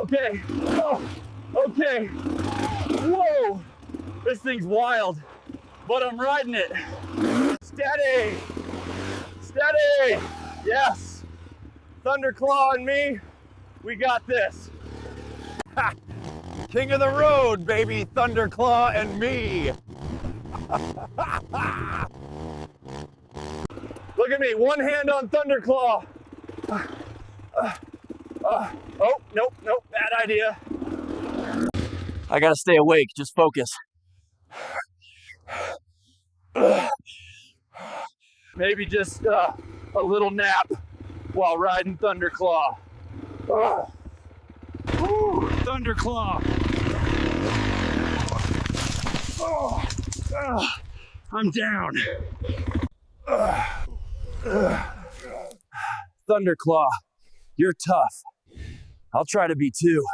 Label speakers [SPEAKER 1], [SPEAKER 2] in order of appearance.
[SPEAKER 1] Okay. Oh, okay. Whoa. This thing's wild, but I'm riding it. Steady. Steady. Yes. Thunderclaw and me, we got this. Ha. King of the road, baby. Thunderclaw and me. Look at me, one hand on Thunderclaw. Oh, nope, bad idea. I gotta stay awake, just focus. Maybe just a little nap while riding Thunderclaw. Thunderclaw. I'm down. Thunderclaw, you're tough. I'll try to be too.